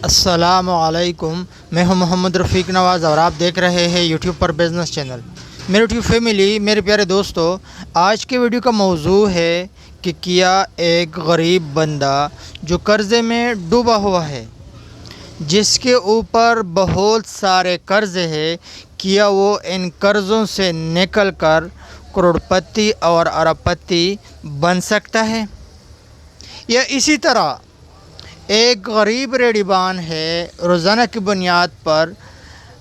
السلام علیکم، میں ہوں محمد رفیق نواز اور آپ دیکھ رہے ہیں یوٹیوب پر بزنس چینل۔ میرے یوٹیوب فیملی، میرے پیارے دوستو، آج کے ویڈیو کا موضوع ہے کہ کیا ایک غریب بندہ جو قرضے میں ڈوبا ہوا ہے، جس کے اوپر بہت سارے قرض ہیں، کیا وہ ان قرضوں سے نکل کر کروڑپتی اور ارب پتی بن سکتا ہے؟ یا اسی طرح ایک غریب ریڑھی بان ہے، روزانہ کی بنیاد پر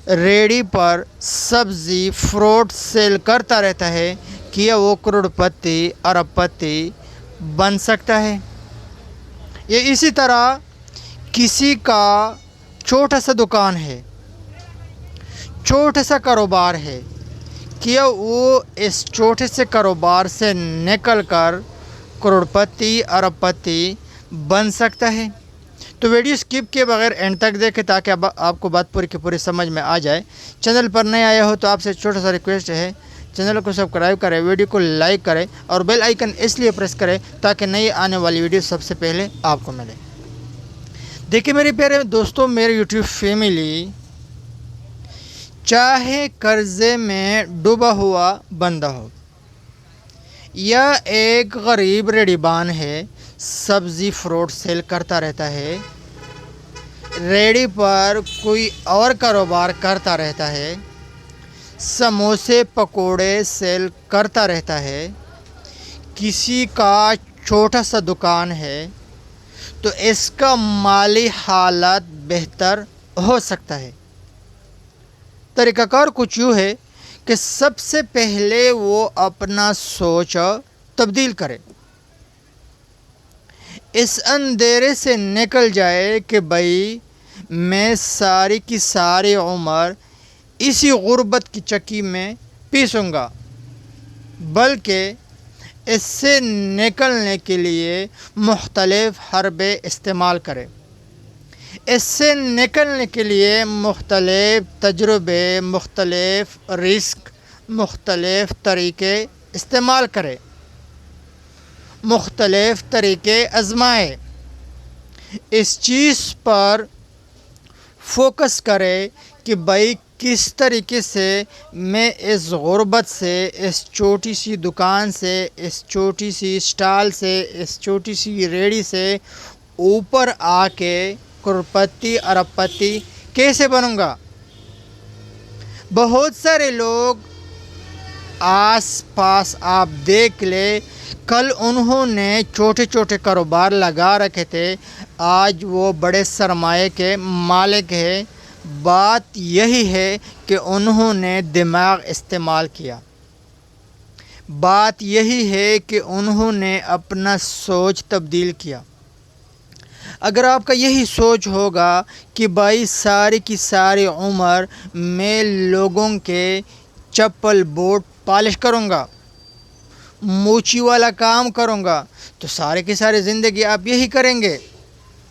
ریڑھی پر سبزی فروٹ سیل کرتا رہتا ہے، کیا وہ کروڑپتی ارب پتی بن سکتا ہے؟ یا اسی طرح کسی کا چھوٹا سا دکان ہے، چھوٹا سا کاروبار ہے، کیا وہ اس چھوٹے سے کاروبار سے نکل کر کروڑپتی ارب پتی بن سکتا ہے؟ تو ویڈیو سکپ کیے بغیر اینڈ تک دیکھیں تاکہ آپ کو بات پوری کی پوری سمجھ میں آ جائے۔ چینل پر نئے آئے ہو تو آپ سے چھوٹا سا ریکویسٹ ہے، چینل کو سبسکرائب کریں، ویڈیو کو لائک کریں اور بیل آئیکن اس لیے پریس کریں تاکہ نئی آنے والی ویڈیو سب سے پہلے آپ کو ملے۔ دیکھیں میرے پیارے دوستوں، میرے یوٹیوب فیملی، چاہے قرضے میں ڈوبا ہوا بندہ ہو یا ایک غریب ریڑھی بان ہے، سبزی فروٹ سیل کرتا رہتا ہے، ریڑھی پر کوئی اور کاروبار کرتا رہتا ہے، سموسے پکوڑے سیل کرتا رہتا ہے، کسی کا چھوٹا سا دکان ہے، تو اس کا مالی حالت بہتر ہو سکتا ہے۔ طریقہ کار کچھ یوں ہے کہ سب سے پہلے وہ اپنا سوچ تبدیل کرے، اس اندھیرے سے نکل جائے کہ بھائی میں ساری کی ساری عمر اسی غربت کی چکی میں پیسوں گا، بلکہ اس سے نکلنے کے لیے مختلف حربے استعمال کرے، اس سے نکلنے کے لیے مختلف تجربے، مختلف رزق، مختلف طریقے استعمال کرے، مختلف طریقے آزمائے، اس چیز پر فوکس کرے کہ بھائی کس طریقے سے میں اس غربت سے، اس چھوٹی سی دکان سے، اس چھوٹی سی اسٹال سے، اس چھوٹی سی ریڑھی سے اوپر آ کے کروڑپتی ارب پتی کیسے بنوں گا۔ بہت سارے لوگ آس پاس آپ دیکھ لے، کل انہوں نے چھوٹے چھوٹے کاروبار لگا رکھے تھے، آج وہ بڑے سرمایے کے مالک ہیں۔ بات یہی ہے کہ انہوں نے دماغ استعمال کیا، بات یہی ہے کہ انہوں نے اپنا سوچ تبدیل کیا۔ اگر آپ کا یہی سوچ ہوگا کہ بھائی ساری کی ساری عمر میں لوگوں کے چپل بوٹ پالش کروں گا، موچی والا کام کروں گا، تو سارے کی ساری زندگی آپ یہی کریں گے،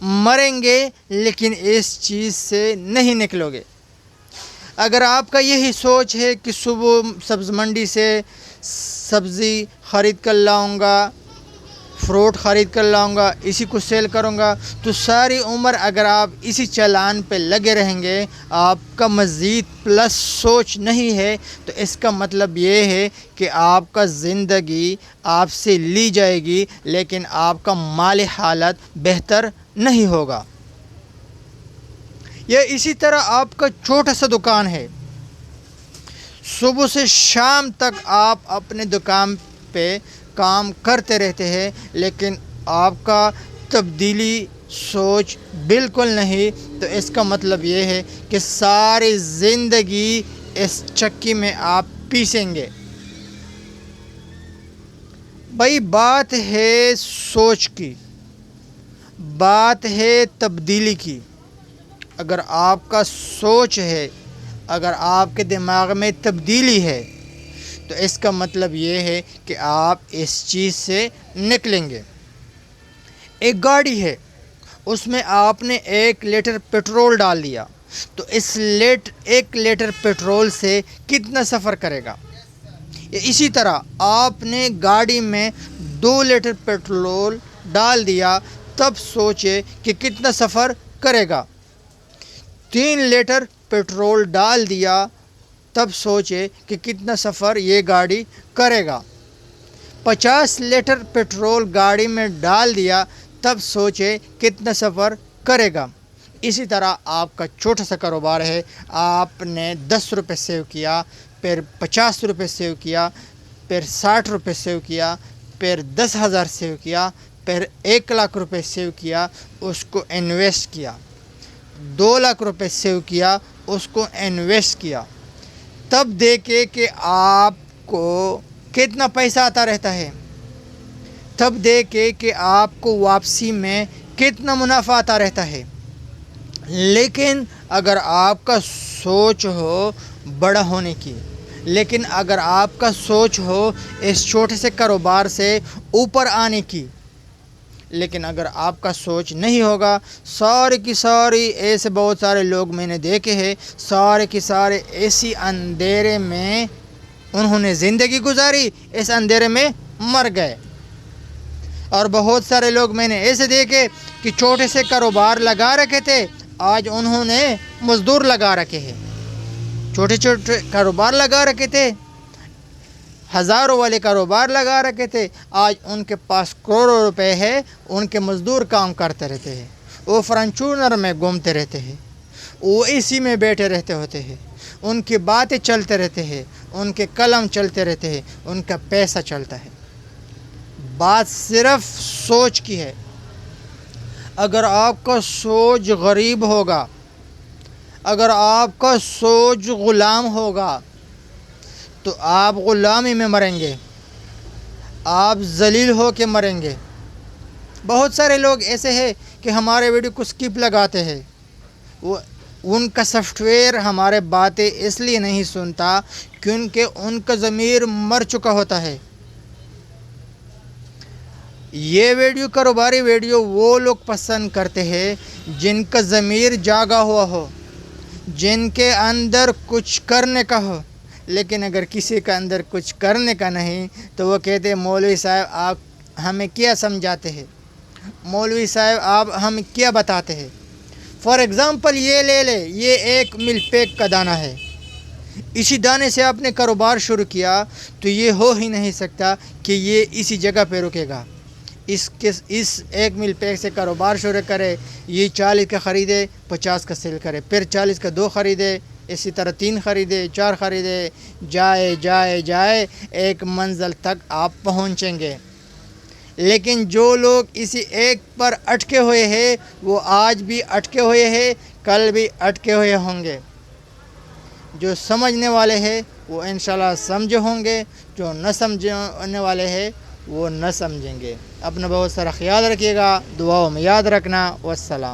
مریں گے لیکن اس چیز سے نہیں نکلو گے۔ اگر آپ کا یہی سوچ ہے کہ صبح سبز منڈی سے سبزی خرید کر لاؤں گا، فروٹ خرید کر لاؤں گا، اسی کو سیل کروں گا، تو ساری عمر اگر آپ اسی چالان پہ لگے رہیں گے، آپ کا مزید پلس سوچ نہیں ہے، تو اس کا مطلب یہ ہے کہ آپ کا زندگی آپ سے لی جائے گی لیکن آپ کا مالی حالت بہتر نہیں ہوگا۔ یا اسی طرح آپ کا چھوٹا سا دکان ہے، صبح سے شام تک آپ اپنے دکان پہ کام کرتے رہتے ہیں لیکن آپ کا تبدیلی سوچ بالکل نہیں، تو اس کا مطلب یہ ہے کہ ساری زندگی اس چکی میں آپ پیسیں گے۔ بھائی بات ہے سوچ کی، بات ہے تبدیلی کی۔ اگر آپ کا سوچ ہے، اگر آپ کے دماغ میں تبدیلی ہے، تو اس کا مطلب یہ ہے کہ آپ اس چیز سے نکلیں گے۔ ایک گاڑی ہے، اس میں آپ نے 1 لیٹر پیٹرول ڈال دیا، تو اس 1 لیٹر پیٹرول سے کتنا سفر کرے گا؟ اسی طرح آپ نے گاڑی میں 2 لیٹر پیٹرول ڈال دیا، تب سوچے کہ کتنا سفر کرے گا۔ 3 لیٹر پیٹرول ڈال دیا، تب سوچے کہ کتنا سفر یہ گاڑی کرے گا۔ 50 لیٹر پیٹرول گاڑی میں ڈال دیا، تب سوچے کتنا سفر کرے گا۔ اسی طرح آپ کا چھوٹا سا کاروبار ہے، آپ نے 10 روپے سیو کیا، پھر 50 روپے سیو کیا، پھر 60 روپے سیو کیا، پھر 10,000 سیو کیا، پھر 1,00,000 روپے سیو کیا، اس کو انویسٹ کیا، 2,00,000 روپے سیو کیا، اس کو انویسٹ کیا، تب دیکھے کہ آپ کو کتنا پیسہ آتا رہتا ہے، تب دیکھے کہ آپ کو واپسی میں کتنا منافع آتا رہتا ہے۔ لیکن اگر آپ کا سوچ ہو بڑا ہونے کی، لیکن اگر آپ کا سوچ ہو اس چھوٹے سے کاروبار سے اوپر آنے کی، لیکن اگر آپ کا سوچ نہیں ہوگا، سارے کی ساری ایسے بہت سارے لوگ میں نے دیکھے ہیں، سارے کی سارے ایسی اندھیرے میں انہوں نے زندگی گزاری، اس اندھیرے میں مر گئے۔ اور بہت سارے لوگ میں نے ایسے دیکھے کہ چھوٹے سے کاروبار لگا رکھے تھے، آج انہوں نے مزدور لگا رکھے ہیں۔ چھوٹے چھوٹے کاروبار لگا رکھے تھے، ہزاروں والے کاروبار لگا رکھے تھے، آج ان کے پاس کروڑوں روپے ہے، ان کے مزدور کام کرتے رہتے ہیں، وہ فارچونر میں گھومتے رہتے ہیں، وہ اسی میں بیٹھے رہتے ہوتے ہیں، ان کی باتیں چلتے رہتے ہیں، ان کے قلم چلتے رہتے ہیں، ان کا پیسہ چلتا ہے۔ بات صرف سوچ کی ہے۔ اگر آپ کا سوچ غریب ہوگا، اگر آپ کا سوچ غلام ہوگا، تو آپ غلامی میں مریں گے، آپ ذلیل ہو کے مریں گے۔ بہت سارے لوگ ایسے ہیں کہ ہمارے ویڈیو کو سکپ لگاتے ہیں، وہ ان کا سافٹ ویئر ہمارے باتیں اس لیے نہیں سنتا کیونکہ ان کا ضمیر مر چکا ہوتا ہے۔ یہ ویڈیو کاروباری ویڈیو وہ لوگ پسند کرتے ہیں جن کا ضمیر جاگا ہوا ہو، جن کے اندر کچھ کرنے کا ہو۔ لیکن اگر کسی کے اندر کچھ کرنے کا نہیں تو وہ کہتے ہیں مولوی صاحب آپ ہمیں کیا سمجھاتے ہیں، مولوی صاحب آپ ہمیں کیا بتاتے ہیں۔ فار ایگزامپل یہ لے لے، یہ ایک مل پیک کا دانہ ہے، اسی دانے سے آپ نے کاروبار شروع کیا تو یہ ہو ہی نہیں سکتا کہ یہ اسی جگہ پہ رکے گا۔ اس ایک مل پیک سے کاروبار شروع کرے، یہ 40 کا خریدے 50 کا سیل کرے، پھر 40 کا 2 خریدے، اسی طرح 3 خریدے 4 خریدے، جائے جائے جائے ایک منزل تک آپ پہنچیں گے۔ لیکن جو لوگ اسی ایک پر اٹکے ہوئے ہیں وہ آج بھی اٹکے ہوئے ہیں، کل بھی اٹکے ہوئے ہوں گے۔ جو سمجھنے والے ہیں وہ انشاءاللہ سمجھے ہوں گے، جو نہ سمجھنے والے ہیں وہ نہ سمجھیں گے۔ اپنا بہت سارا خیال رکھیے گا، دعاؤں میں یاد رکھنا۔ والسلام۔